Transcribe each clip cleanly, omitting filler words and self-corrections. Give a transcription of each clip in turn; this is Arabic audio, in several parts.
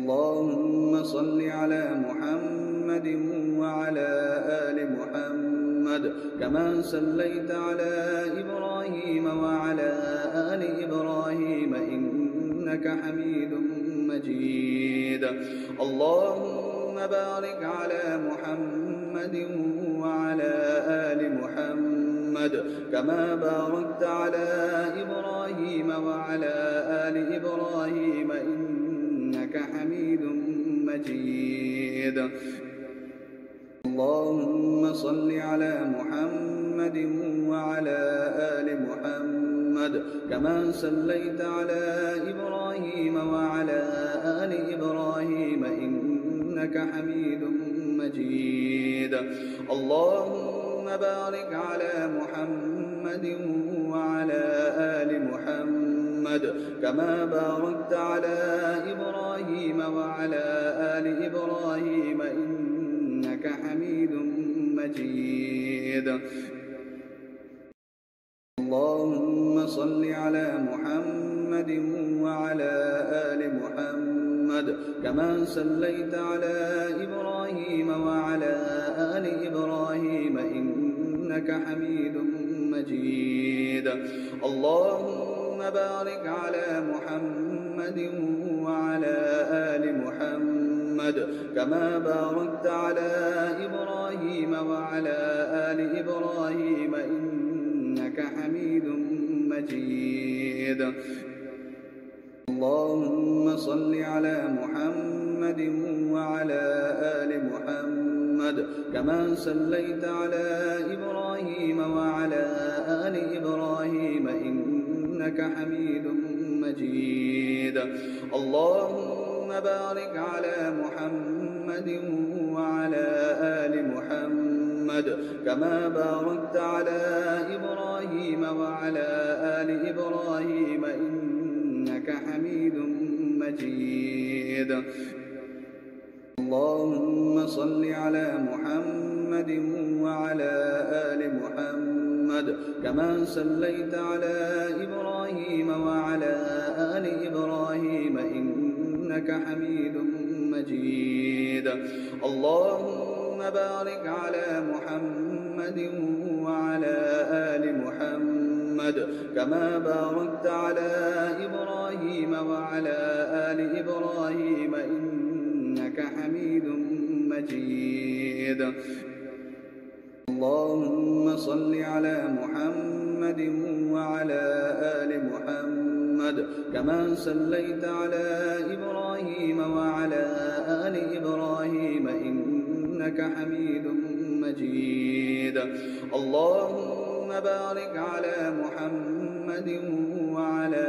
اللهم صل على محمد وعلى آل محمد كما صليت على إبراهيم وعلى آل إبراهيم إنك حميد مجيد. اللهم بارك على محمد وعلى آل محمد كما باركت على إبراهيم وعلى آل إبراهيم إنك حميد مجيد. اللهم صل على محمد وعلى آل محمد كما صليت على إبراهيم وعلى آل إبراهيم إنك حميد مجيد. اللهم بارك على محمد وعلى آل محمد كما باركت على إبراهيم وعلى آل إبراهيم إنك حميد مجيد. اللهم صل على محمد وعلى آل محمد كما صليت على إبراهيم وعلى آل إبراهيم إنك حميد مجيد. اللهم بارك على محمد وعلى آل محمد كما باركت على إبراهيم وعلى آل إبراهيم إنك حميد مجيد. اللهم صل على محمد وعلى آل محمد كما صليت على إبراهيم وعلى آل إبراهيم إنك حميد مجيد. اللهم بارك على محمد وعلى آل محمد كما باركت على إبراهيم وعلى آل إبراهيم إنك حميد مجيد. اللهم صل على محمد وعلى آل محمد كما صليت على إبراهيم وعلى آل إبراهيم إنك حميد مجيد. اللهم بارك على محمد وعلى آل محمد كما باركت على إبراهيم وعلى آل إبراهيم إنك حميد مجيد. اللهم صل على محمد وعلى آل محمد كما صليت على إبراهيم وعلى آل إبراهيم إنك حميد مجيد. اللهم بارك على محمد وعلى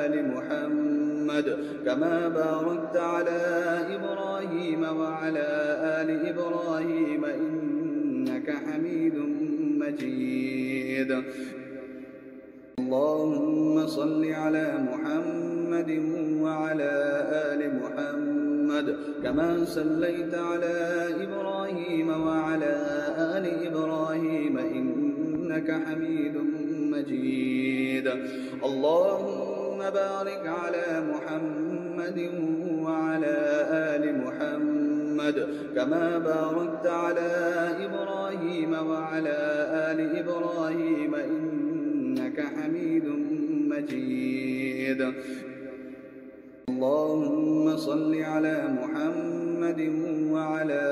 آل محمد كما باركت على إبراهيم وعلى آل إبراهيم إنك حميد مجيد. اللهم صل على محمد وعلى آل محمد كما صليت على إبراهيم وعلى آل إبراهيم إنك حميد مجيد. اللهم بارك على محمد وعلى آل محمد كما باركت على إبراهيم وعلى آل إبراهيم إنك حميد مجيد. اللهم صل على محمد وعلى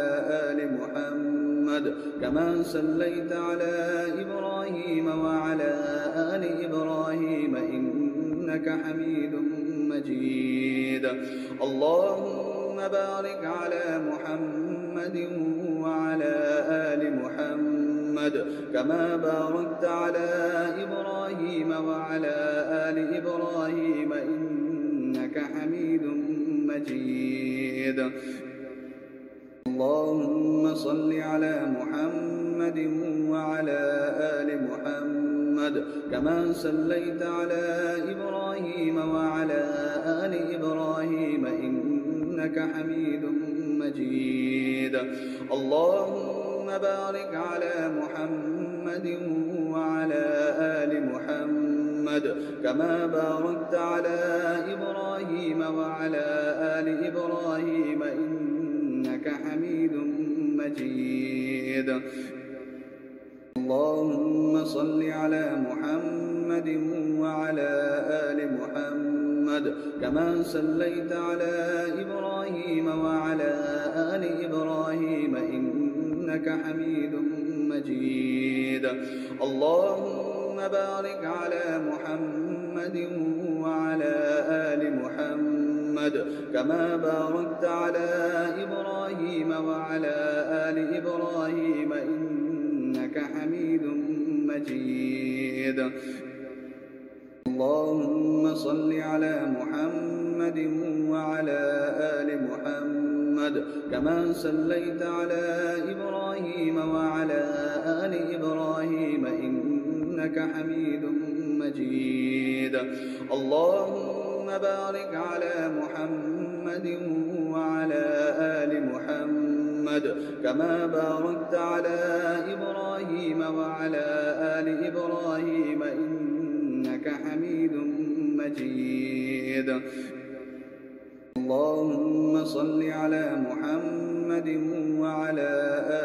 آل محمد كما صليت على إبراهيم وعلى آل إبراهيم إنك حميد مجيد. اللهم بارك على محمد وعلى آل محمد كما باركت على إبراهيم وعلى آل إبراهيم إنك حميد مجيد. اللهم صل على محمد وعلى آل محمد كما صليت على إبراهيم وعلى آل إبراهيم إنك حميد مجيد. اللهم بارك على محمد وعلى آل محمد محمد كما باركت على إبراهيم وعلى آل إبراهيم إنك حميد مجيد. اللهم صل على محمد وعلى آل محمد كما صليت على إبراهيم وعلى آل إبراهيم إنك حميد مجيد. اللهم بارك على محمد وعلى آل محمد كما باركت على إبراهيم وعلى آل إبراهيم إنك حميد مجيد. اللهم صل على محمد وعلى آل محمد كما صليت على إبراهيم وعلى آل إبراهيم إنك حميد مجيد. اللهم بارك على محمد وعلى آل محمد كما باركت على إبراهيم وعلى آل إبراهيم إنك حميد مجيد. اللهم صل على محمد وعلى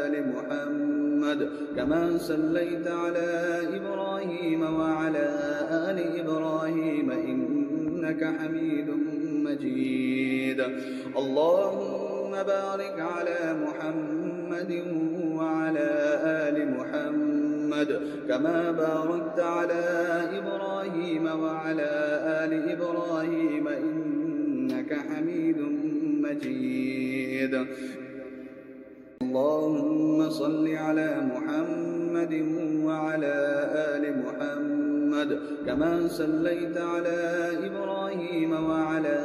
آل محمد كما صليت على إبراهيم وعلى آل إبراهيم إنك حميد مجيد. اللهم بارك على محمد وعلى آل محمد كما باركت على إبراهيم وعلى آل إبراهيم إنك حميد مجيد. اللهم صل على محمد وعلى آل محمد كما صليت على إبراهيم وعلى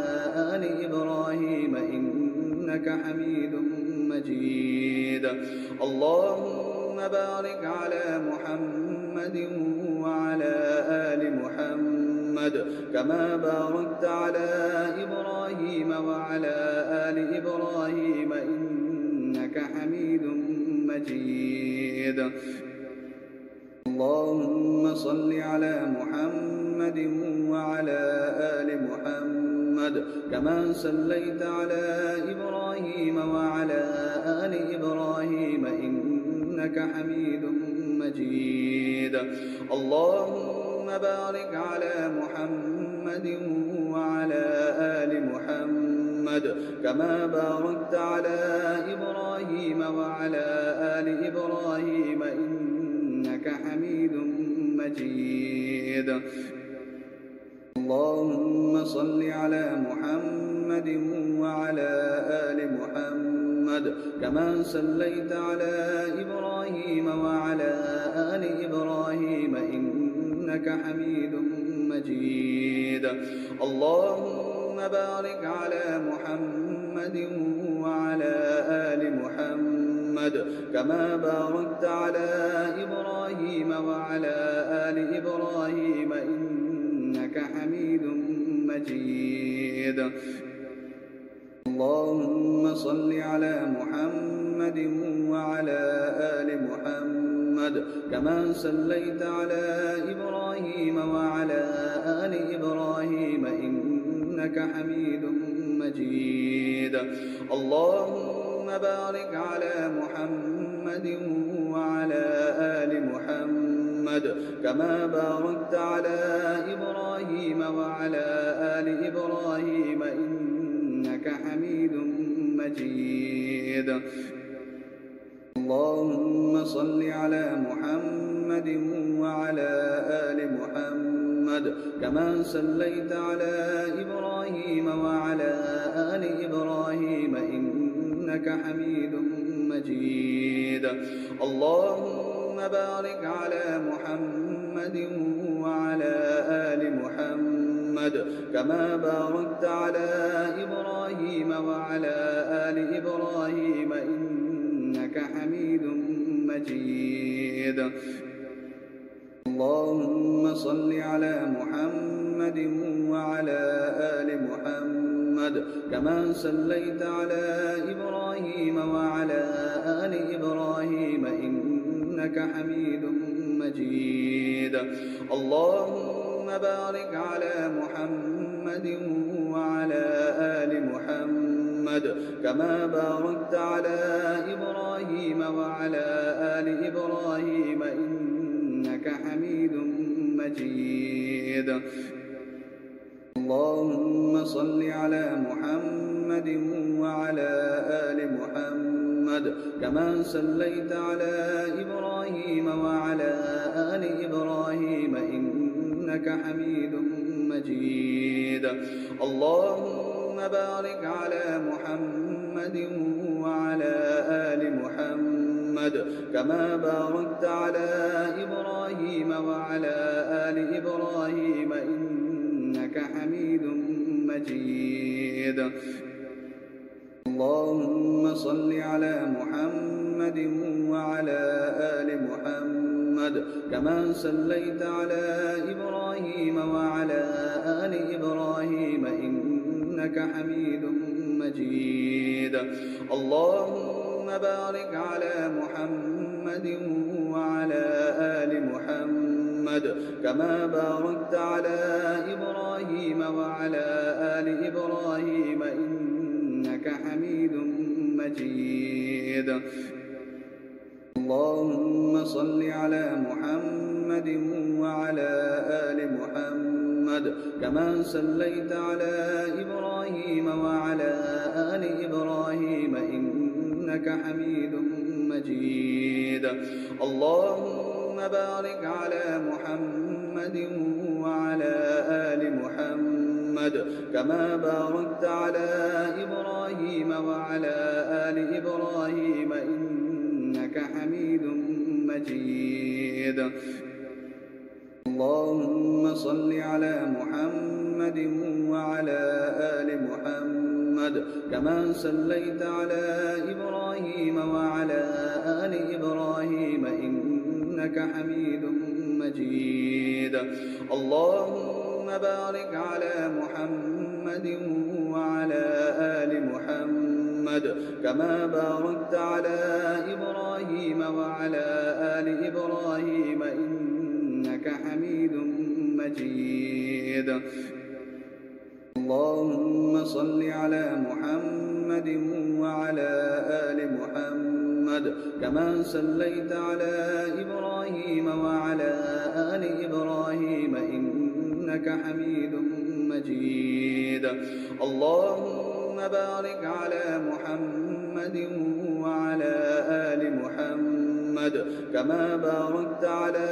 آل إبراهيم إنك حميد مجيد. اللهم بارك على محمد وعلى آل محمد كما باركت على إبراهيم وعلى آل إبراهيم إنك حميد مجيد. اللهم صل على محمد وعلى آل محمد كما صليت على إبراهيم وعلى آل إبراهيم إنك حميد مجيد. اللهم بارك على محمد وعلى آل محمد كما باركت على إبراهيم وعلى آل إبراهيم إنك حميد مجيد. اللهم صل على محمد وعلى آل محمد كما صليت على إبراهيم وعلى آل إبراهيم إنك حميد مجيد. اللهم بارك على محمد وعلى آل محمد كما باركت على إبراهيم وعلى آل إبراهيم إنك حميد مجيد. اللهم صل على محمد وعلى آل محمد كما صليت على إبراهيم وعلى آل إبراهيم إنك حميد مجيد. اللهم بارك على محمد وعلى آل محمد كما باركت على إبراهيم وعلى آل إبراهيم إنك حميد مجيد. اللهم صل على محمد وعلى آل محمد كما صليت على إبراهيم وعلى آل إبراهيم إنك حميد مجيد. اللهم بارك على محمد وعلى آل محمد كما باركت على إبراهيم وعلى آل إبراهيم إنك حميد مجيد. اللهم صل على محمد وعلى آل محمد كما صليت على إبراهيم وعلى آل إبراهيم إنك حميد مجيد. اللهم بارك على محمد وعلى آل محمد كما باركت على إبراهيم وعلى آل إبراهيم إنك حميد مجيد. اللهم صل على محمد وعلى آل محمد كما صليت على إبراهيم وعلى آل إبراهيم إنك حميد مجيد. اللهم بارك على محمد وعلى آل محمد كما باركت على إبراهيم وعلى آل إبراهيم إنك حميد مجيد. اللهم صل على محمد وعلى آل محمد كما صليت على إبراهيم وعلى آل إبراهيم إنك حميد مجيد. اللهم بارك على محمد وعلى آل محمد كما باركت على إبراهيم وعلى آل إبراهيم إنك حميد مجيد. اللهم صل على محمد وعلى آل محمد كما صليت على إبراهيم وعلى آل إبراهيم إنك حميد مجيد. اللهم بارك على محمد وعلى آل محمد كما باركت على إبراهيم وعلى آل إبراهيم إنك حميد مجيد. اللهم صل على محمد وعلى آل محمد كما صليت على إبراهيم وعلى آل إبراهيم إنك حميد مجيد. اللهم بارك على محمد وعلى آل محمد كما باركت على إبراهيم وعلى آل إبراهيم إنك حميد مجيد. اللهم صل على محمد وعلى آل محمد كما صليت على إبراهيم وعلى آل إبراهيم إنك حميد مجيد. اللهم بارك على محمد وعلى آل محمد كما باركت على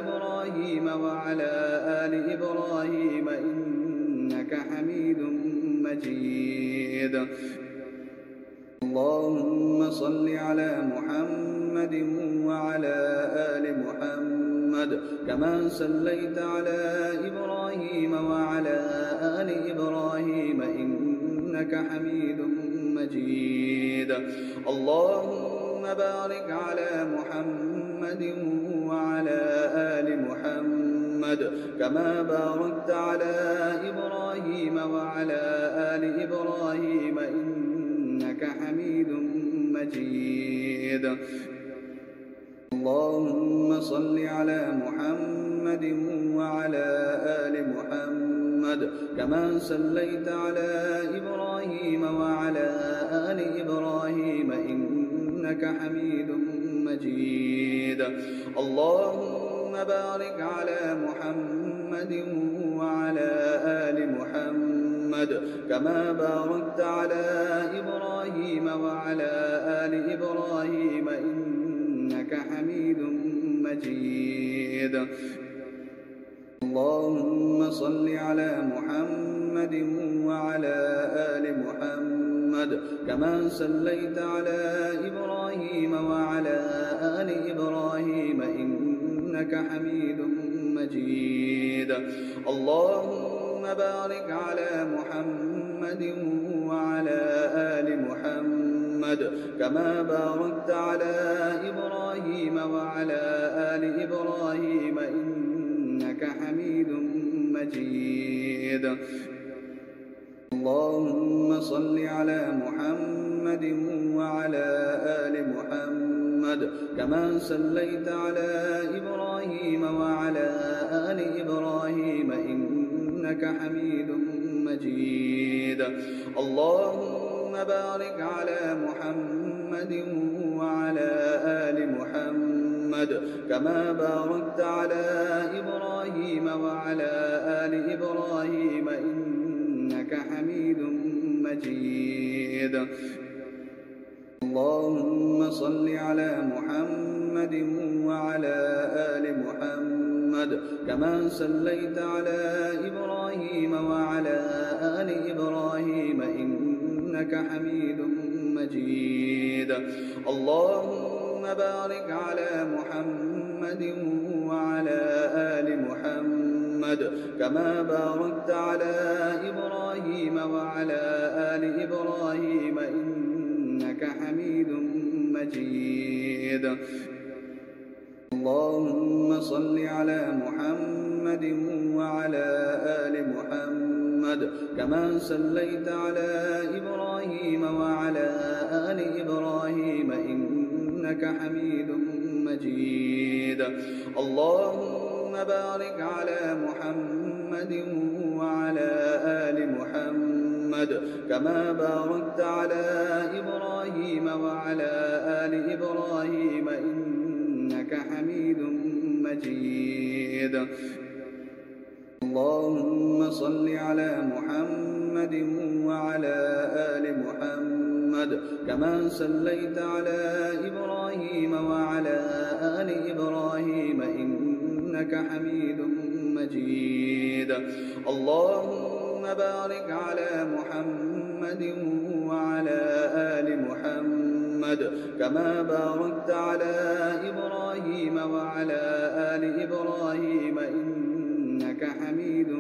إبراهيم وعلى آل إبراهيم إنك حميد مجيد. اللهم صل على محمد وعلى آل محمد كما صليت على إبراهيم وعلى آل إبراهيم إنك حميد مجيد. اللهم بارك على محمد وعلى آل محمد كما باركت على إبراهيم وعلى آل إبراهيم إنك حميد مجيد. اللهم صل على محمد وعلى آل محمد كما صليت على إبراهيم وعلى آل إبراهيم إنك حميد مجيد. اللهم بارك على محمد وعلى آل محمد كما باركت على إبراهيم وعلى آل إبراهيم إنك حميد مجيد. اللهم صل على محمد وعلى آل محمد كما صليت على إبراهيم وعلى آل إبراهيم إنك حميد مجيد. اللهم بارك على محمد وعلى آل محمد كما باركت على إبراهيم وعلى آل إبراهيم إنك حميد مجيد. اللهم صل على محمد وعلى آل محمد كما صليت على إبراهيم وعلى آل إبراهيم إنك حميد مجيد. اللهم بارك على محمد وعلى آل محمد كما باركت على إبراهيم وعلى آل إبراهيم إنك حميد مجيد. اللهم صل على محمد وعلى آل محمد كما صليت على إبراهيم وعلى آل إبراهيم إنك حميد مجيد. اللهم بارك على محمد وعلى آل محمد كما باركت على إبراهيم وعلى آل إبراهيم إنك حميد مجيد. اللهم صل على محمد وعلى آل محمد كما صليت على إبراهيم وعلى آل إبراهيم إنك حميد مجيد. اللهم بارك على محمد وعلى آل محمد كما باركت على إبراهيم وعلى آل إبراهيم إنك حميد مجيد. اللهم صل على محمد وعلى آل محمد كما صليت على إبراهيم وعلى آل إبراهيم إنك حميد مجيد. اللهم بارك على محمد وعلى آل محمد كما باركت على إبراهيم وعلى آل إبراهيم إنك حميد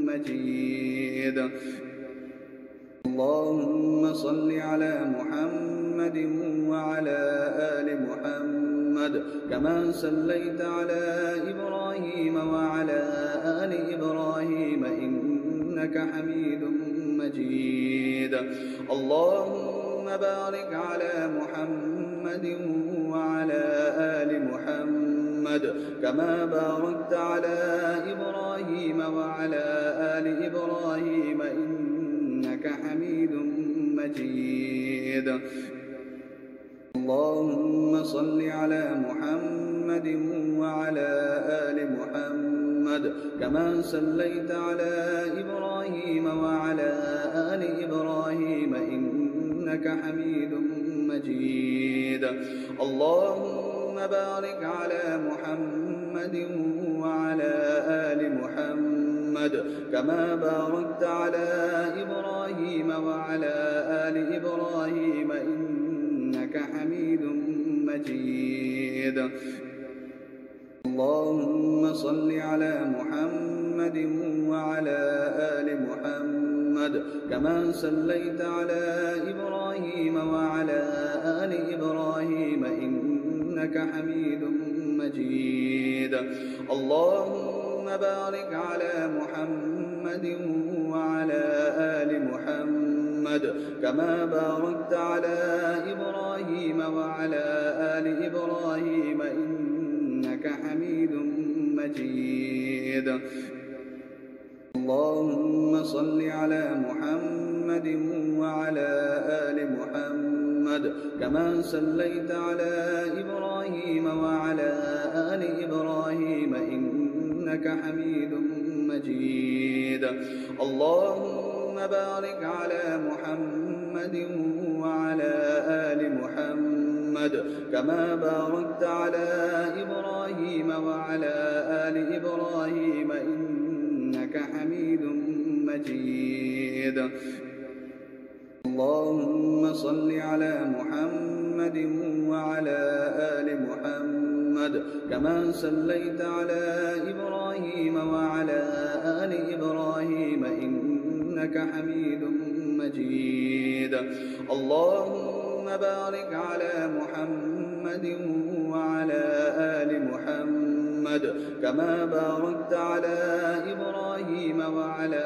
مجيد. اللهم صل على محمد وعلى آل محمد كما صليت على إبراهيم وعلى آل إبراهيم إنك حميد مجيد. اللهم بارك على محمد وعلى آل محمد كما باركت على إبراهيم وعلى آل إبراهيم إنك حميد مجيد. اللهم صل على محمد وعلى آل محمد كما صليت على إبراهيم وعلى آل إبراهيم إنك حميد مجيد. اللهم بارك على محمد وعلى آل محمد كما باركت على إبراهيم وعلى آل إبراهيم إنك حميد مجيد. اللهم صل على محمد وعلى آل محمد كما صليت على إبراهيم وعلى آل إبراهيم إنك حميد مجيد. اللهم بارك على محمد وعلى آل محمد كما باركت على إبراهيم وعلى آل إبراهيم إنك حميد مجيد. اللهم صل على محمد وعلى آل محمد كما صليت على إبراهيم وعلى آل إبراهيم إنك حميد مجيد. اللهم بارك على محمد وعلى آل محمد كما باركت على إبراهيم وعلى آل إبراهيم إنك حميد مجيد. اللهم صل على محمد وعلى آل محمد كما صليت على إبراهيم وعلى آل إبراهيم إنك حميد مجيد. اللهم بارك على محمد وعلى آل محمد كما باركت على إبراهيم وعلى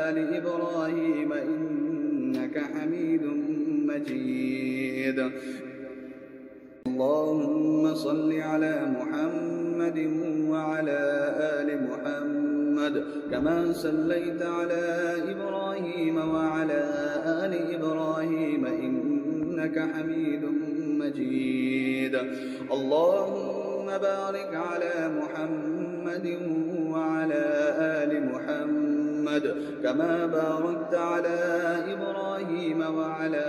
آل إبراهيم إنك حميد مجيد. اللهم صل على محمد وعلى آل محمد كما صليت على إبراهيم وعلى آل إبراهيم إنك حميد مجيد اللهم بارك على محمد وعلى آل محمد كما باركت على إبراهيم وعلى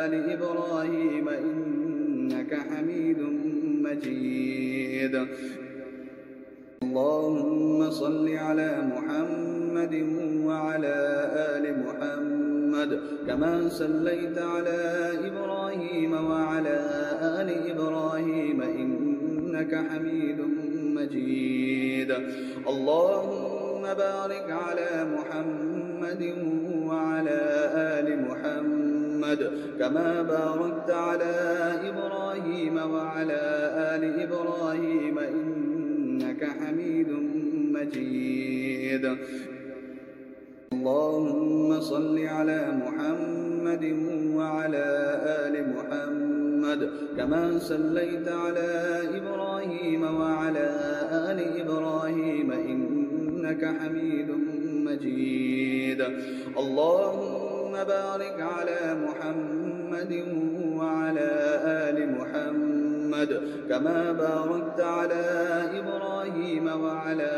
آل إبراهيم إنك حميد مجيد اللهم صل على محمد وعلى آل محمد كما صليت على إبراهيم وعلى آل إبراهيم إنك حميد مجيد اللهم بارك على محمد وعلى آل محمد كما باركت على إبراهيم وعلى آل إبراهيم إنك حميد مجيد اللهم صل على محمد وعلى آل محمد كما صليت على إبراهيم وعلى آل إبراهيم إنك حميد مجيد اللهم بارك على محمد وعلى آل محمد كما باركت على إبراهيم وعلى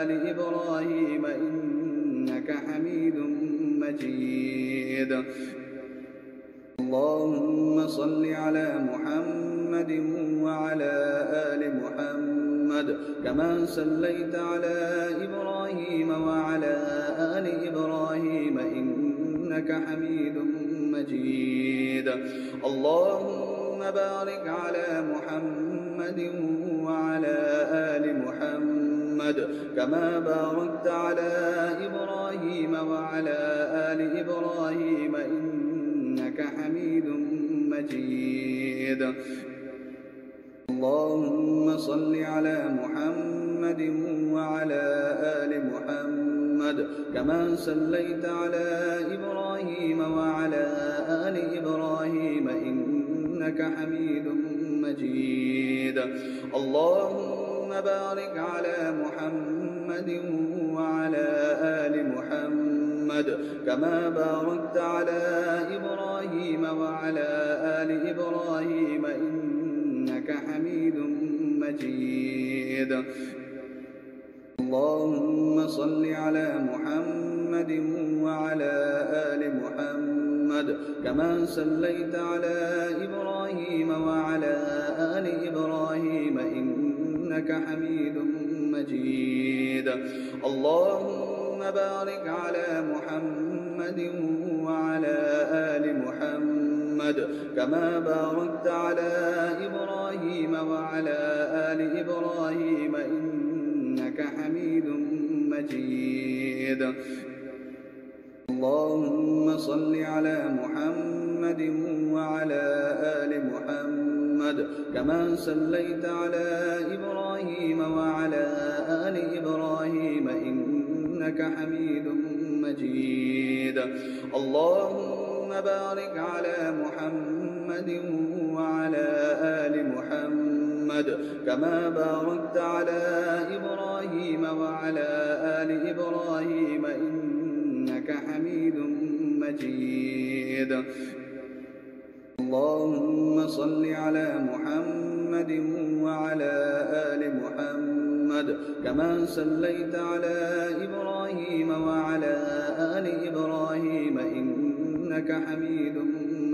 آل إبراهيم إنك حميد مجيد اللهم صل على محمد وعلى آل محمد كما صليت على إبراهيم وعلى آل إبراهيم إنك حميد مجيد اللهم بارك على محمد وعلى آل محمد كما باركت على إبراهيم وعلى آل إبراهيم إنك حميد مجيد اللهم صل على محمد وعلى آل محمد كما صليت على إبراهيم وعلى آل إبراهيم إنك حميد مجيد اللهم بارك على محمد وعلى آل محمد كما باركت على إبراهيم وعلى آل إبراهيم إنك حميد مجيد اللهم صل على محمد وعلى آل محمد كما صليت على إبراهيم وعلى آل إبراهيم إنك حميد مجيد اللهم بارك على محمد وعلى آل محمد كما باركت على إبراهيم وعلى آل إبراهيم إنك حميد مجيد اللهم صل على محمد وعلى آل محمد كما صليت على إبراهيم وعلى آل إبراهيم إنك حميد مجيد اللهم بارك على محمد وعلى آل محمد كما باركت على إبراهيم وعلى آل إبراهيم إنك حميد مجيد اللهم صل على محمد وعلى آل محمد كما صليت على إبراهيم وعلى آل إبراهيم إنك حميد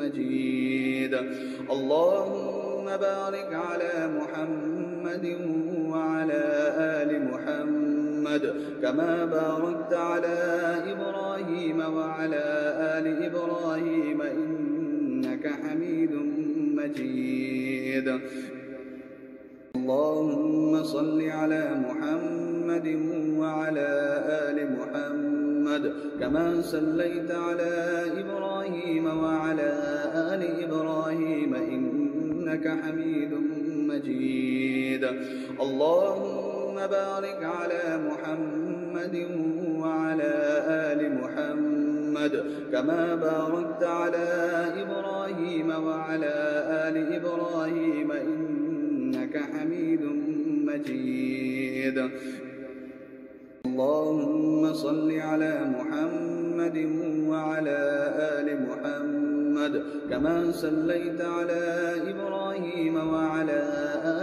مجيد اللهم بارك على محمد وعلى آل محمد كما باركت على إبراهيم وعلى آل إبراهيم إنك حميد مجيد اللهم صل على محمد وعلى آل محمد كما صليت على إبراهيم وعلى آل إبراهيم إنك حميد مجيد اللهم بارك على محمد وعلى آل محمد محمد كما باركت على إبراهيم وعلى آل إبراهيم إنك حميد مجيد. اللهم صل على محمد وعلى آل محمد كما صليت على إبراهيم وعلى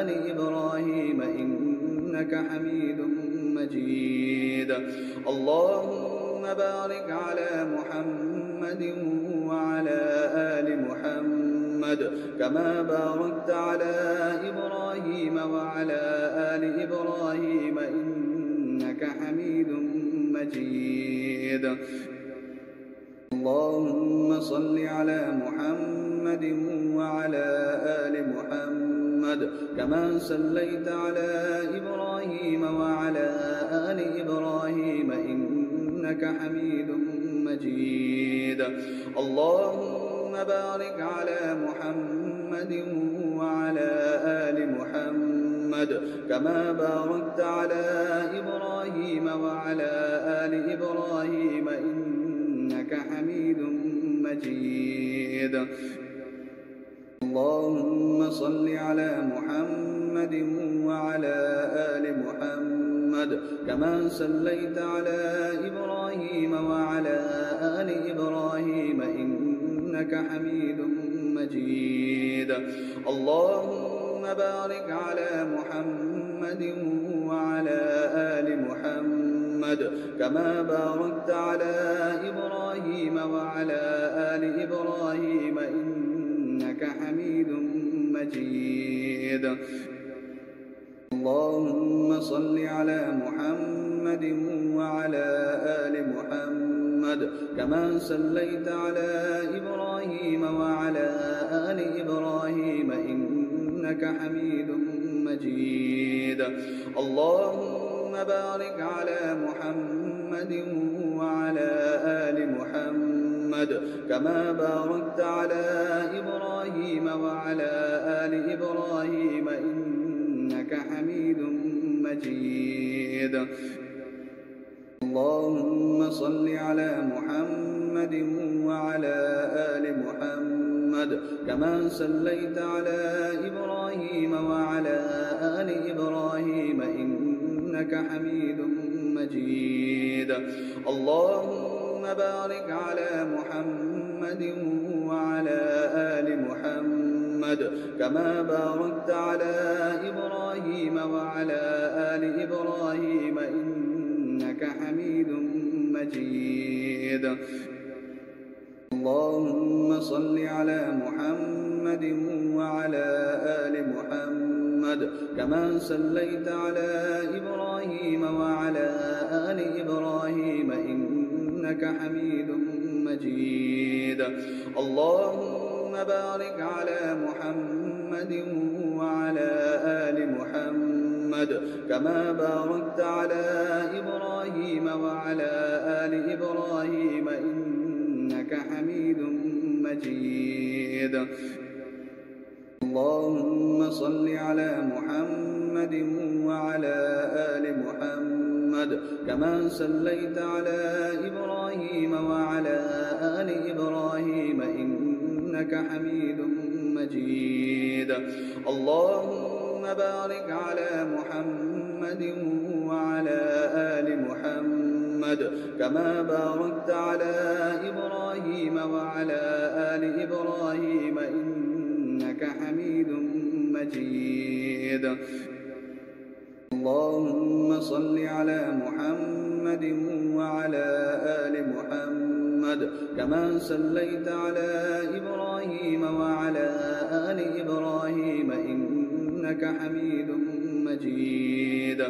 آل إبراهيم إنك حميد مجيد. اللهم بارك على محمد وعلى آل محمد كما باركت على إبراهيم وعلى آل إبراهيم إنك حميد مجيد. اللهم صل على محمد وعلى آل محمد كما صليت على إبراهيم وعلى آل إبراهيم إنك حميد مجيد. اللهم بارك على محمد وعلى آل محمد كما باركت على إبراهيم وعلى آل إبراهيم إنك حميد مجيد. اللهم صل على محمد وعلى آل محمد كما صليت على إبراهيم وعلى آل إبراهيم إنك حميد مجيد. اللهم بارك على محمد وعلى آل محمد كما باركت على إبراهيم وعلى آل إبراهيم إنك حميد مجيد. اللهم صل على محمد وعلى آل محمد كما صليت على إبراهيم وعلى آل إبراهيم إنك حميد مجيد. اللهم بارك على محمد وعلى آل محمد كما باركت على إبراهيم وعلى آل إبراهيم إنك حميد مجيد. اللهم صل على محمد وعلى آل محمد كما صليت على إبراهيم وعلى آل إبراهيم إنك حميد مجيد. اللهم بارك على محمد وعلى آل محمد كما باركت على إبراهيم وعلى آل إبراهيم إنك حميد مجيد. اللهم صل على محمد وعلى آل محمد كما صليت على إبراهيم وعلى آل إبراهيم إنك حميد مجيد. اللهم بارك على محمد وعلى آل محمد كما باركت على إبراهيم وعلى آل إبراهيم إنك حميد مجيد. اللهم صل على محمد وعلى آل محمد كما صليت على إبراهيم وعلى آل إبراهيم إنك حميد مجيد. اللهم بارك على محمد وعلى آل محمد كما باركت على إبراهيم وعلى آل إبراهيم إنك حميد مجيد. اللهم صل على محمد وعلى آل محمد كما صليت على إبراهيم وعلى آل إبراهيم إنك حميد مجيد.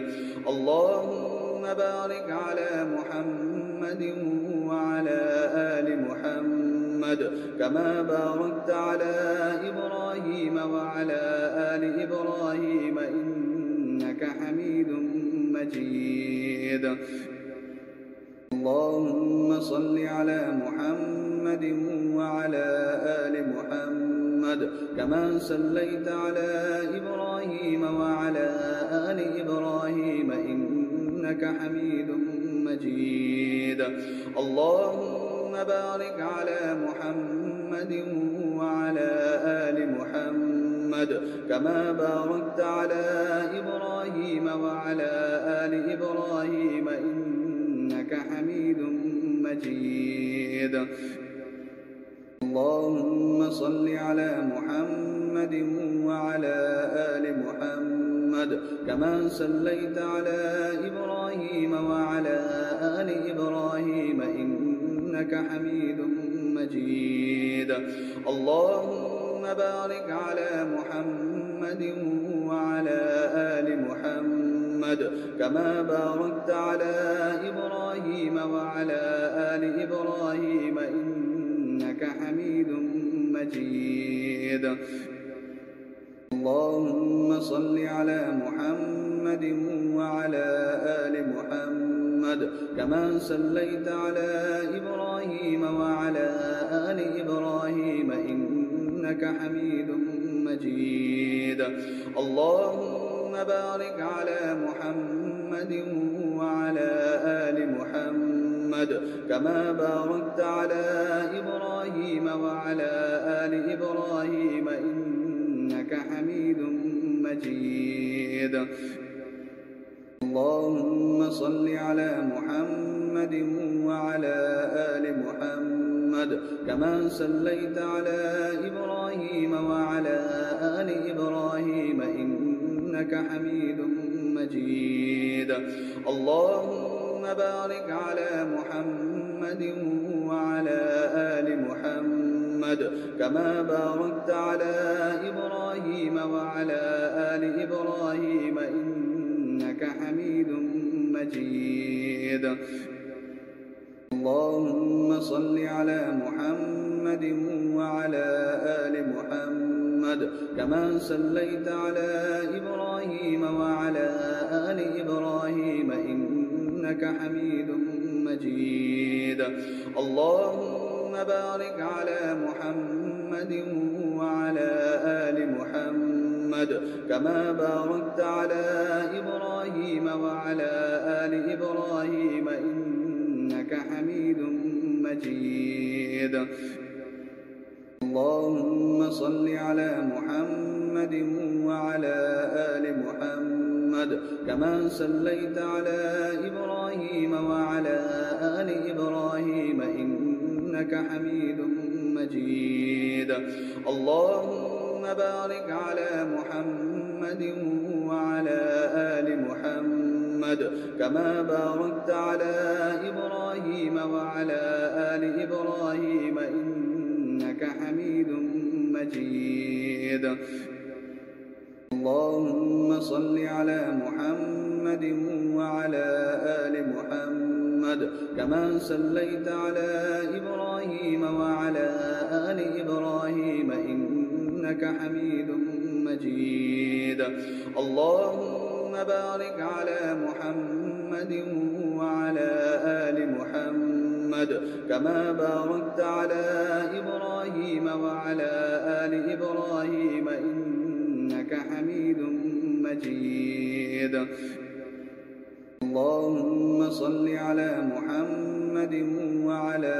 اللهم بارك على محمد وعلى آل محمد كما باركت على إبراهيم وعلى آل إبراهيم إنك حميد مجيد. اللهم صل على محمد وعلى آل محمد كما صليت على إبراهيم وعلى آل إبراهيم إنك حميد مجيد. اللهم بارك على محمد وعلى آل محمد كما باركت على إبراهيم وعلى آل إبراهيم إنك حميد مجيد. اللهم صل على محمد وعلى آل محمد كما صليت على إبراهيم وعلى آل إبراهيم إنك حميد مجيد. اللهم بارك على محمد وعلى آل محمد كما باركت على إبراهيم وعلى آل إبراهيم إنك حميد مجيد. اللهم صل على محمد وعلى آل محمد كما صليت على إبراهيم وعلى آل إبراهيم إنك حميد مجيد. اللهم بارك على محمد وعلى آل محمد كما باركت على إبراهيم وعلى آل إبراهيم إنك حميد مجيد. اللهم صل على محمد وعلى آل محمد كما صليت على إبراهيم وعلى آل إبراهيم إنك حميد مجيد. اللهم بارك على محمد وعلى آل محمد كما باركت على إبراهيم وعلى آل إبراهيم إنك حميد مجيد. اللهم صل على محمد وعلى آل محمد كما صليت على إبراهيم وعلى آل إبراهيم إنك حميد مجيد. اللهم بارك على محمد وعلى آل محمد كما باركت على إبراهيم وعلى آل إبراهيم إنك حميد مجيد. اللهم صل على محمد وعلى آل محمد كما صليت على إبراهيم وعلى آل إبراهيم إنك حميد مجيد. اللهم بارك على محمد وعلى آل محمد كما باركت على إبراهيم وعلى آل إبراهيم إنك حميد مجيد. اللهم صل على محمد وعلى آل محمد كما صليت على إبراهيم وعلى آل إبراهيم إنك حميد مجيد. اللهم بارك على محمد وعلى آل محمد كما باركت على إبراهيم وعلى آل إبراهيم إنك حميد مجيد. اللهم صل على محمد وعلى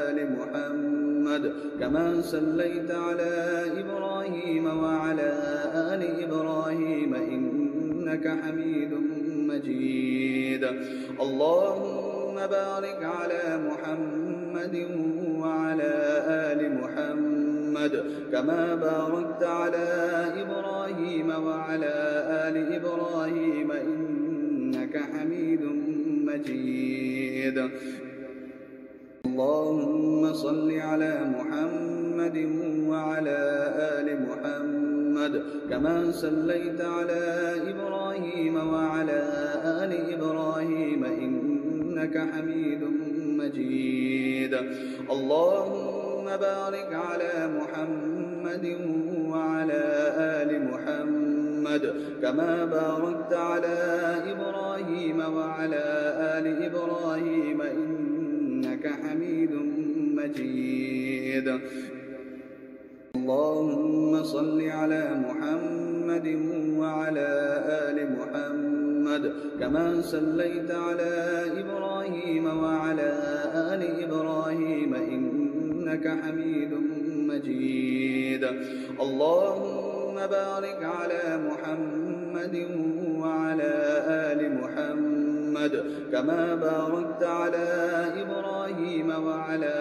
آل محمد كما صليت على إبراهيم وعلى آل إبراهيم إنك حميد مجيد. اللهم بارك على محمد وعلى آل محمد كما باركت على إبراهيم وعلى آل إبراهيم إنك حميد مجيد. اللهم صل على محمد وعلى آل محمد كما صليت على إبراهيم وعلى آل إبراهيم إنك حميد مجيد. اللهم بارك على محمد وعلى آل محمد كما باركت على إبراهيم وعلى آل إبراهيم إنك حميد مجيد. اللهم صل على محمد وعلى آل محمد كما صليت على إبراهيم وعلى آل إبراهيم إنك حميد مجيد. اللهم بارك على محمد وعلى آل محمد كما باركت على إبراهيم وعلى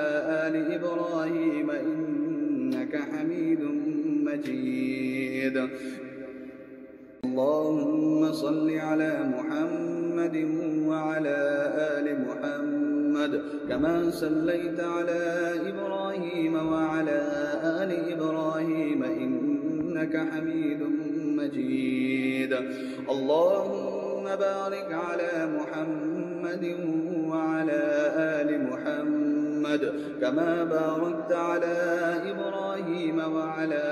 آل إبراهيم إنك حميد مجيد. اللهم صل على محمد وعلى آل محمد كما صليت على إبراهيم وعلى آل إبراهيم إنك حميد مجيد. اللهم بارك على محمد وعلى آل محمد كما باركت على إبراهيم وعلى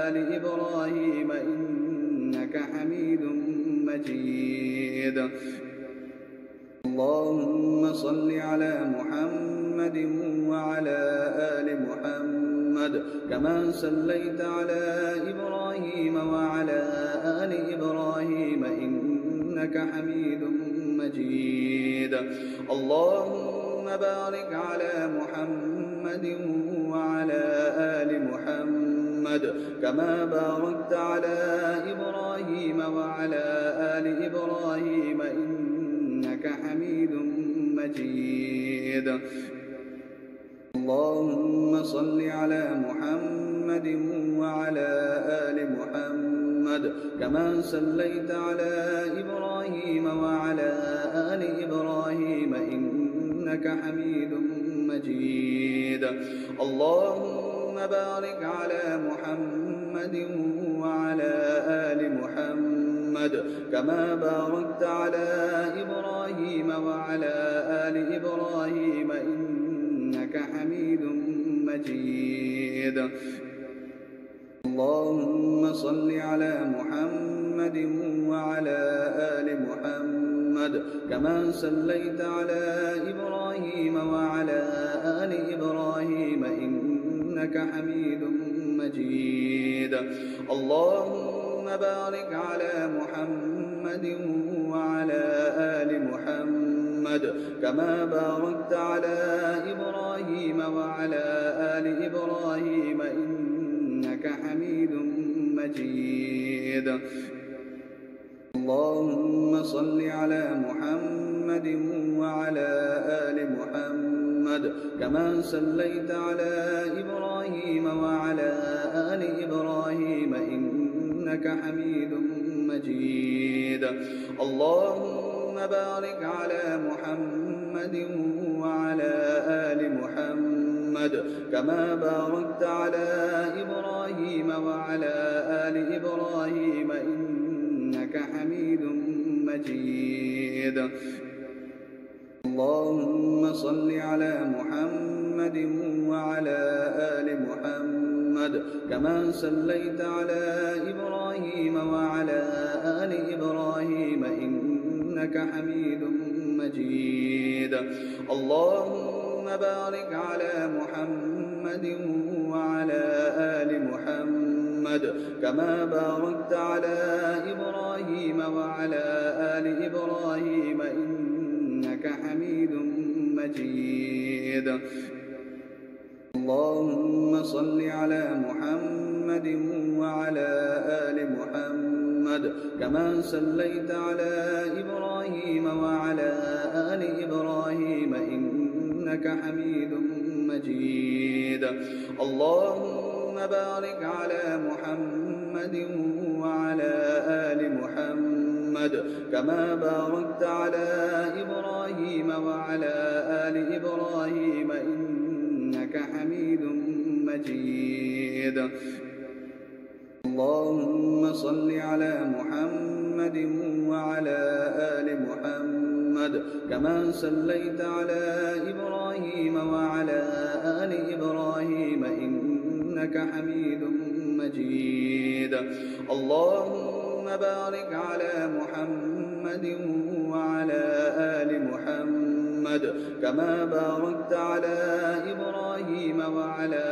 آل إبراهيم إنك حميد مجيد. اللهم صل على محمد وعلى آل محمد كما صليت على إبراهيم وعلى آل إبراهيم إنك حميد مجيد. اللهم بارك على محمد وعلى آل محمد كما باركت على إبراهيم وعلى آل إبراهيم إنك حميد مجيد. اللهم صل على محمد وعلى آل محمد كما صليت على إبراهيم وعلى آل إبراهيم إنك حميد مجيد. اللهم بارك على محمد وعلى آل محمد كما باركت على إبراهيم وعلى آل إبراهيم إنك حميد مجيد. اللهم صل على محمد وعلى آل محمد كما صليت على إبراهيم وعلى آل إبراهيم إنك حميد مجيد. اللهم بارك على محمد وعلى آل محمد كما باركت على إبراهيم وعلى آل إبراهيم إنك حميد مجيد. اللهم صل على محمد وعلى آل محمد كما صليت على إبراهيم وعلى آل إبراهيم إنك حميد مجيد. اللهم بارك على محمد وعلى آل محمد كما باركت على إبراهيم وعلى آل إبراهيم إنك حميد مجيد. اللهم صل على محمد وعلى آل محمد كما صليت على إبراهيم وعلى آل إبراهيم إنك حميد مجيد. اللهم بارك على محمد وعلى آل محمد كما باركت على إبراهيم وعلى آل إبراهيم إنك حميد مجيد. اللهم صل على محمد وعلى آل محمد كما صليت على إبراهيم وعلى آل إبراهيم إنك حميد مجيد. اللهم بارك على محمد وعلى آل محمد كما باركت على إبراهيم وعلى آل إبراهيم إنك حميد مجيد. اللهم صل على محمد وعلى آل محمد كما صليت على إبراهيم وعلى آل إبراهيم إنك حميد مجيد. اللهم بارك على محمد وعلى آل محمد كما باركت على إبراهيم وعلى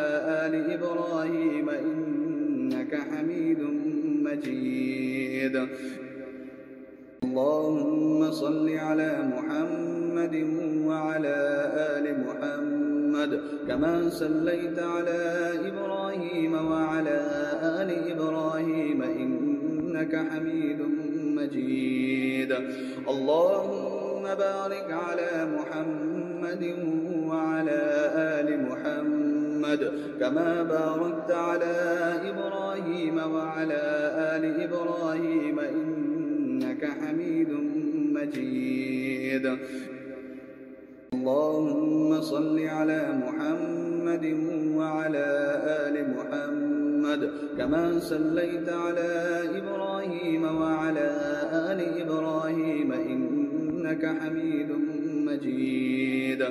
آل إبراهيم إنك حميد مجيد. اللهم صل على محمد محمد وعلى آل محمد كما صليت على إبراهيم وعلى آل إبراهيم إنك حميد مجيد اللهم بارك على محمد وعلى آل محمد كما باركت على إبراهيم وعلى آل إبراهيم إنك حميد مجيد اللهم صل على محمد وعلى آل محمد كما صليت على إبراهيم وعلى آل إبراهيم إنك حميد مجيد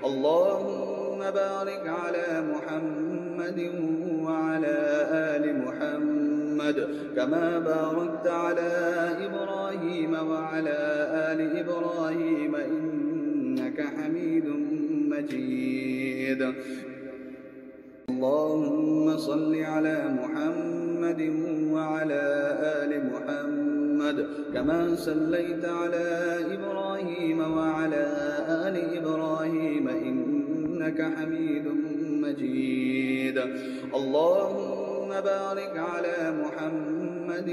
اللهم بارك على محمد وعلى آل محمد كما باركت على إبراهيم وعلى آل إبراهيم إنك حميد مجيد اللهم صل على محمد وعلى آل محمد كما صليت على إبراهيم وعلى آل إبراهيم إنك حميد مجيد اللهم بارك على محمد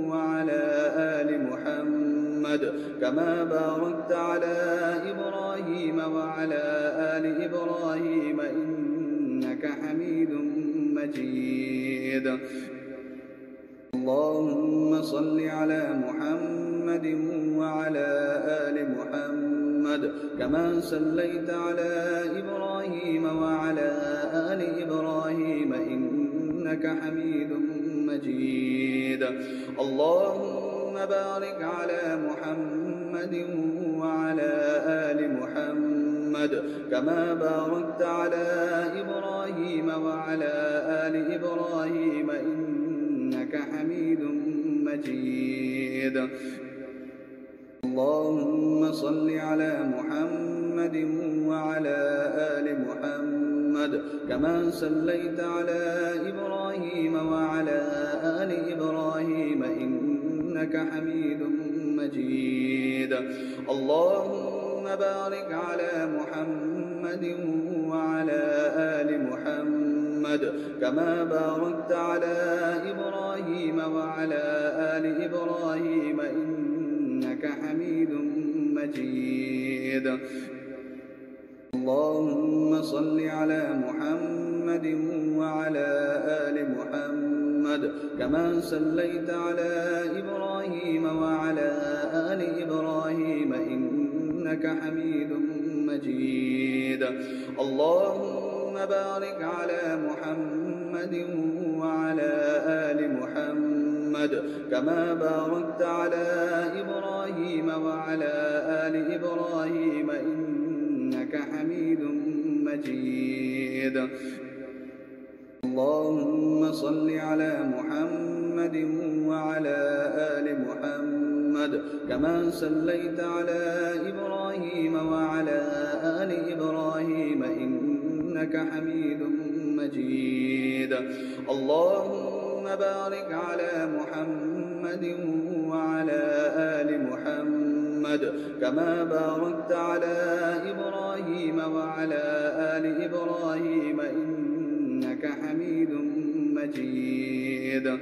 وعلى آل محمد كما باركت على إبراهيم وعلى آل إبراهيم إنك حميد مجيد اللهم صل على محمد وعلى آل محمد كما صليت على إبراهيم وعلى آل إبراهيم إنك حميد مجيد اللهم بارك على محمد وعلى آل محمد كما باركت على إبراهيم وعلى آل إبراهيم إنك حميد مجيد اللهم صل على محمد وعلى آل محمد كما صليت على إبراهيم وعلى آل إبراهيم إنك حميد مجيد اللهم بارك على محمد وعلى آل محمد كما باركت على إبراهيم وعلى آل إبراهيم إنك حميد مجيد اللهم صل على محمد وعلى آل محمد كما صليت على إبراهيم وعلى آل إبراهيم إنك حميد مجيد اللهم بارك على محمد وعلى آل محمد كما باركت على إبراهيم وعلى آل إبراهيم إنك حميد مجيد اللهم صل على محمد وعلى آل محمد كما صليت على إبراهيم وعلى آل إبراهيم إنك حميد مجيد اللهم بارك على محمد وعلى آل محمد كما باركت على إبراهيم وعلى آل إبراهيم إنك حميد مجيد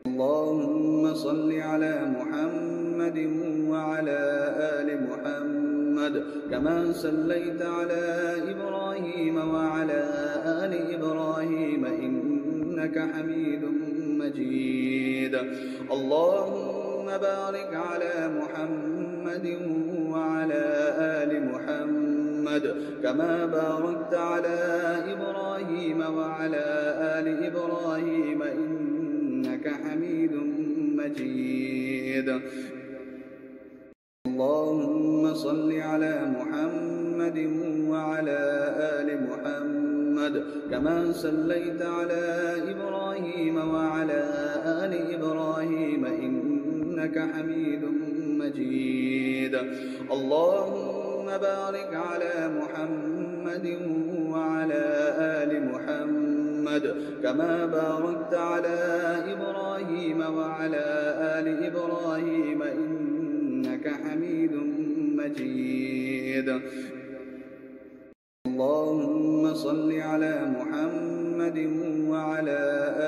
اللهم صل على محمد وعلى آل محمد كما صليت على إبراهيم وعلى آل إبراهيم إنك حميد مجيد اللهم بارك على محمد وعلى آل محمد كما باركت على إبراهيم وعلى آل إبراهيم إنك حميد مجيد اللهم صل على محمد وعلى آل محمد كما صليت على إبراهيم وعلى آل إبراهيم إنك حميد مجيد اللهم بارك على محمد وعلى آل محمد كما باركت على إبراهيم وعلى آل إبراهيم إنك حميد مجيد مجيد. اللهم صل على محمد وعلى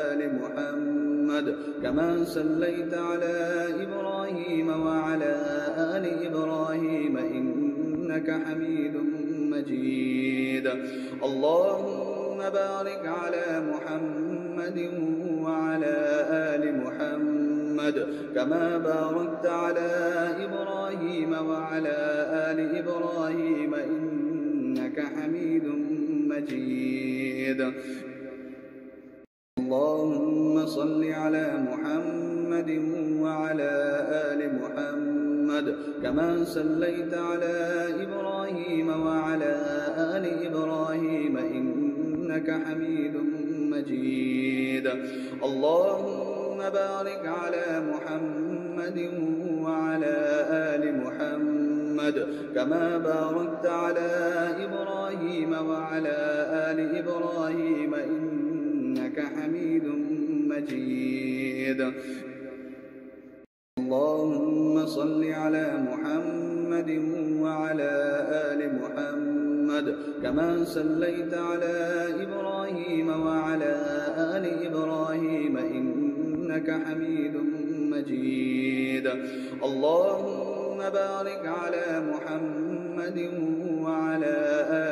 آل محمد كما صليت على إبراهيم وعلى آل إبراهيم إنك حميد مجيد. اللهم بارك على محمد وعلى آل محمد كما باركت على إبراهيم وعلى آل إبراهيم إنك حميد مجيد. اللهم صل على محمد وعلى آل محمد كما صليت على إبراهيم وعلى آل إبراهيم إنك حميد مجيد. اللهم بارك على محمد وعلى آل محمد كما باركت على إبراهيم وعلى آل إبراهيم إنك حميد مجيد. اللهم صل على محمد وعلى آل محمد كما صليت على إبراهيم وعلى آل إبراهيم إنك حميد مجيد. اللهم بارك على محمد وعلى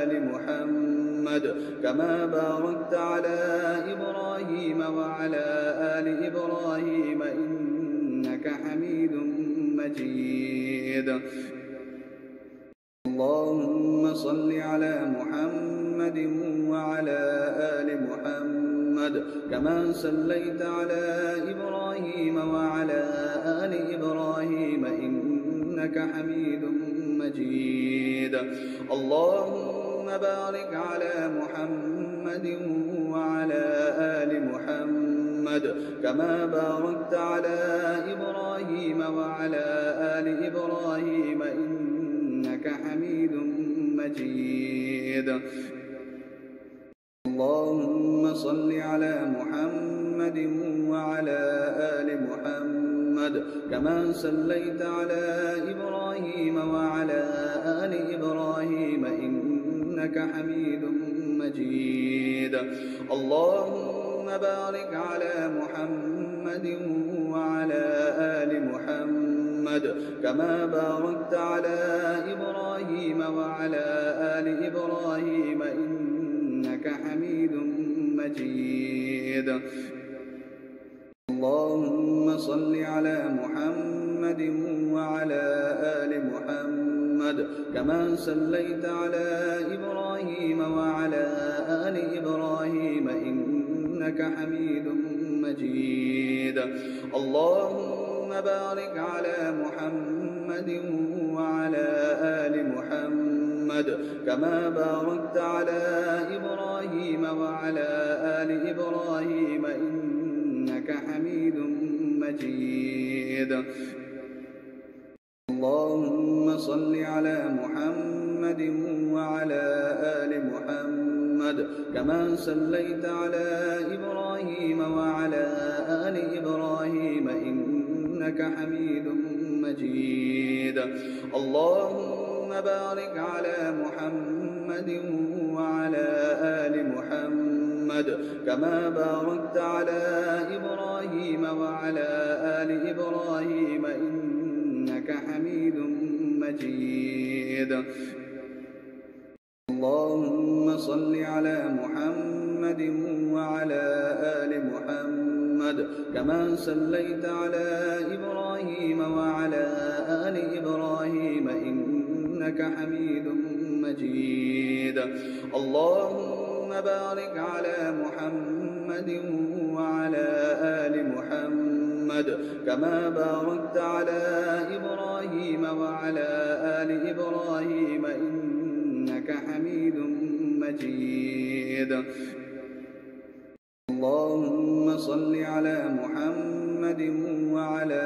آل محمد كما باركت على إبراهيم وعلى آل إبراهيم إنك حميد مجيد. اللهم صل على محمد وعلى آل محمد كما صليت على إبراهيم وعلى آل إبراهيم إنك حميد مجيد. اللهم بارك على محمد وعلى آل محمد كما باركت على إبراهيم وعلى آل إبراهيم إنك حميد مجيد. اللهم صل على محمد وعلى آل محمد كما صليت على إبراهيم وعلى آل إبراهيم إنك حميد مجيد. اللهم بارك على محمد وعلى آل محمد كما باركت على إبراهيم وعلى آل إبراهيم إنك حميد مجيد. اللهم صل على محمد وعلى آل محمد كما صليت على إبراهيم وعلى آل إبراهيم إنك حميد مجيد. اللهم بارك على محمد وعلى آل محمد كما باركت على إبراهيم وعلى آل إبراهيم إنك حميد مجيد. اللهم صل على محمد وعلى آل محمد كما صليت على إبراهيم وعلى آل إبراهيم إنك حميد مجيد. اللهم بارك على محمد وعلى آل محمد كما باركت على إبراهيم وعلى آل إبراهيم إنك حميد مجيد. اللهم صل على محمد وعلى آل محمد كما صليت على إبراهيم وعلى آل إبراهيم إنك حميد مجيد. اللهم بارك على محمد وعلى آل محمد كما باركت على إبراهيم وعلى آل إبراهيم إنك حميد مجيد. اللهم صل على محمد وعلى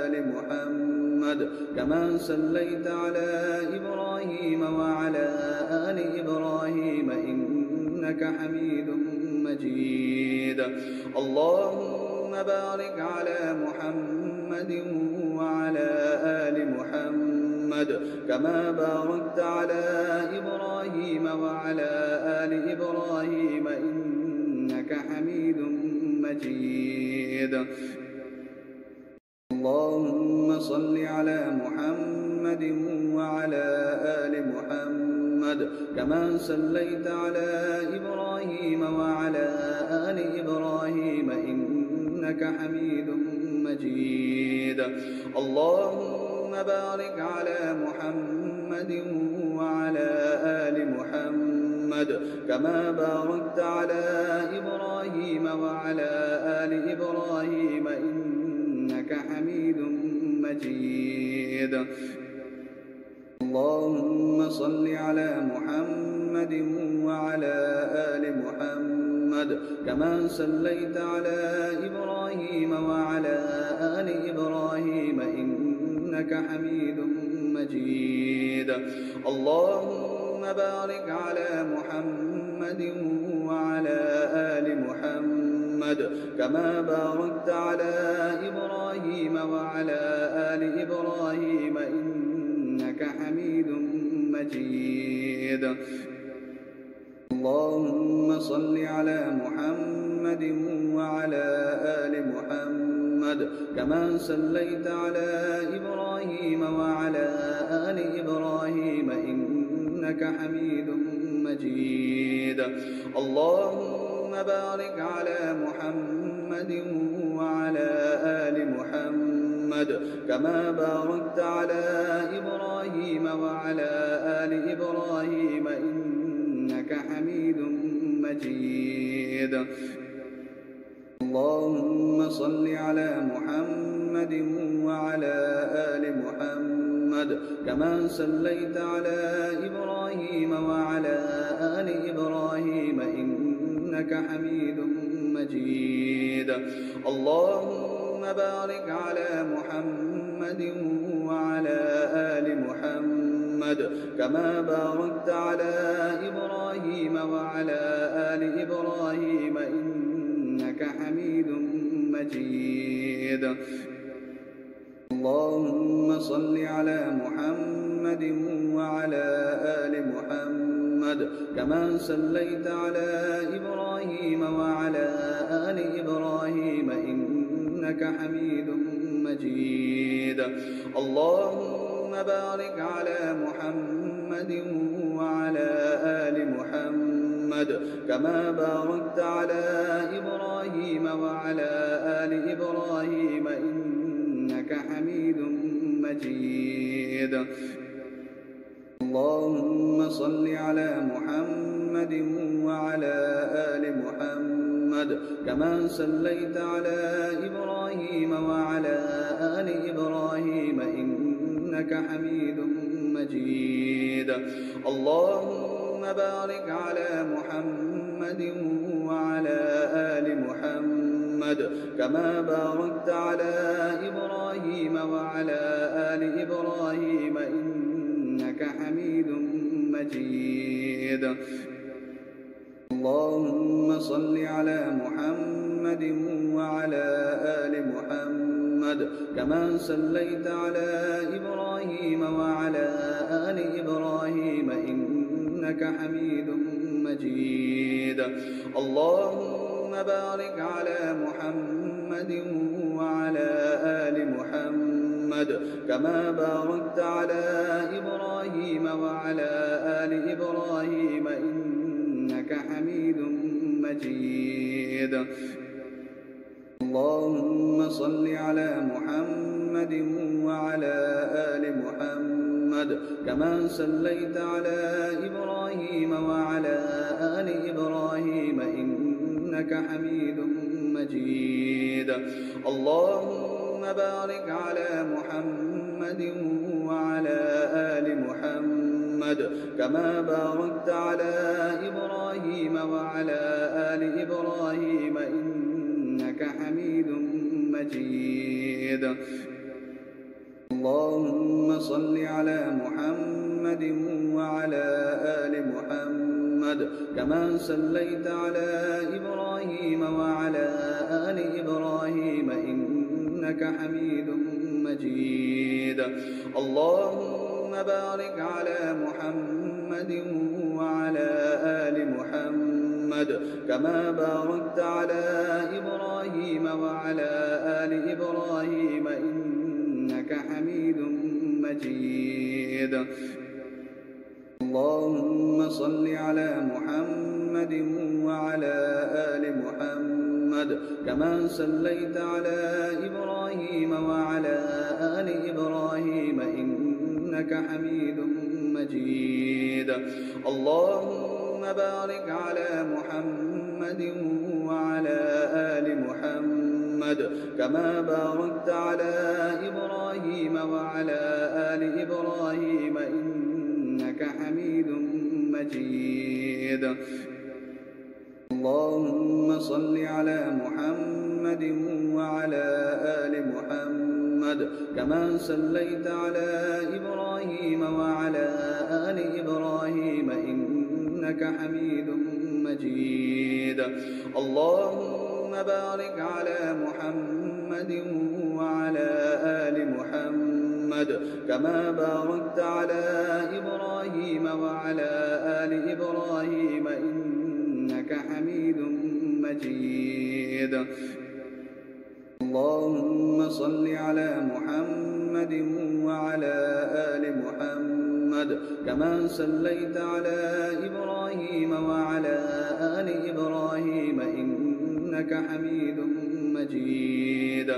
آل محمد كما صليت على إبراهيم وعلى آل إبراهيم إنك حميد مجيد. اللهم بارك على محمد وعلى آل محمد محمد كما باركت على إبراهيم وعلى آل إبراهيم إنك حميد مجيد. اللهم صل على محمد وعلى آل محمد كما صليت على إبراهيم وعلى آل إبراهيم إنك حميد مجيد. اللهم بارك على محمد وعلى آل محمد كما باركت على إبراهيم وعلى آل إبراهيم إنك حميد مجيد. اللهم صل على محمد وعلى آل محمد كما صليت على إبراهيم وعلى آل إبراهيم إنك حميد مجيد. اللهم بارك على محمد وعلى آل محمد كما باركت على إبراهيم وعلى آل إبراهيم إنك حميد مجيد. اللهم صل على محمد وعلى آل محمد كما صليت على إبراهيم وعلى آل إبراهيم إنك حميد مجيد. اللهم بارك على محمد وعلى آل محمد كما باركت على إبراهيم وعلى آل إبراهيم إنك حميد مجيد. اللهم صل على محمد وعلى آل محمد كما صليت على إبراهيم وعلى آل إبراهيم إنك حميد مجيد. اللهم بارك على محمد وعلى آل محمد كما باركت على إبراهيم وعلى آل إبراهيم إنك حميد مجيد. اللهم صل على محمد وعلى آل محمد كما صليت على إبراهيم وعلى آل إبراهيم إنك حميد مجيد. اللهم بارك على محمد وعلى آل محمد كما باركت على إبراهيم وعلى آل إبراهيم إنك حميد مجيد. اللهم صل على محمد وعلى آل محمد كما صليت على إبراهيم وعلى آل إبراهيم إنك حميد مجيد. اللهم بارك على محمد وعلى آل محمد كما باركت على إبراهيم وعلى آل إبراهيم إنك حميد مجيد. اللهم صل على محمد وعلى آل محمد كما صليت على إبراهيم وعلى آل إبراهيم إنك حميد مجيد. اللهم بارك على محمد وعلى آل محمد كما باركت على إبراهيم وعلى آل إبراهيم إنك حميد مجيد. اللهم صل على محمد وعلى آل محمد كما صليت على إبراهيم وعلى آل إبراهيم إنك حميد مجيد. اللهم بارك على محمد وعلى آل محمد كما باركت على إبراهيم وعلى آل إبراهيم إنك حميد مجيد. اللهم صل على محمد وعلى آل محمد كما صليت على إبراهيم وعلى آل إبراهيم إنك حميد مجيد. اللهم بارك على محمد وعلى آل محمد كما باركت على إبراهيم وعلى آل إبراهيم إنك حميد مجيد اللهم صل على محمد وعلى آل محمد كما صليت على إبراهيم وعلى آل إبراهيم إنك حميد مجيد اللهم بارك على محمد وعلى آل محمد كما باركت على إبراهيم وعلى آل إبراهيم إنك حميد مجيد اللهم صل على محمد وعلى آل محمد كما صليت على إبراهيم وعلى آل إبراهيم إنك حميد مجيد اللهم بارك على محمد وعلى آل محمد كما باركت على إبراهيم وعلى آل إبراهيم إنك حميد مجيد اللهم صل على محمد وعلى آل محمد كما صليت على إبراهيم وعلى آل إبراهيم إنك حميد مجيد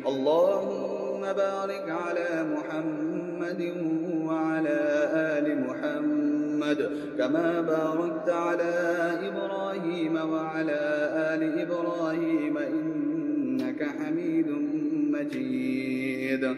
اللهم بارك على محمد وعلى آل محمد كما باركت على إبراهيم وعلى آل إبراهيم إنك حميد مجيد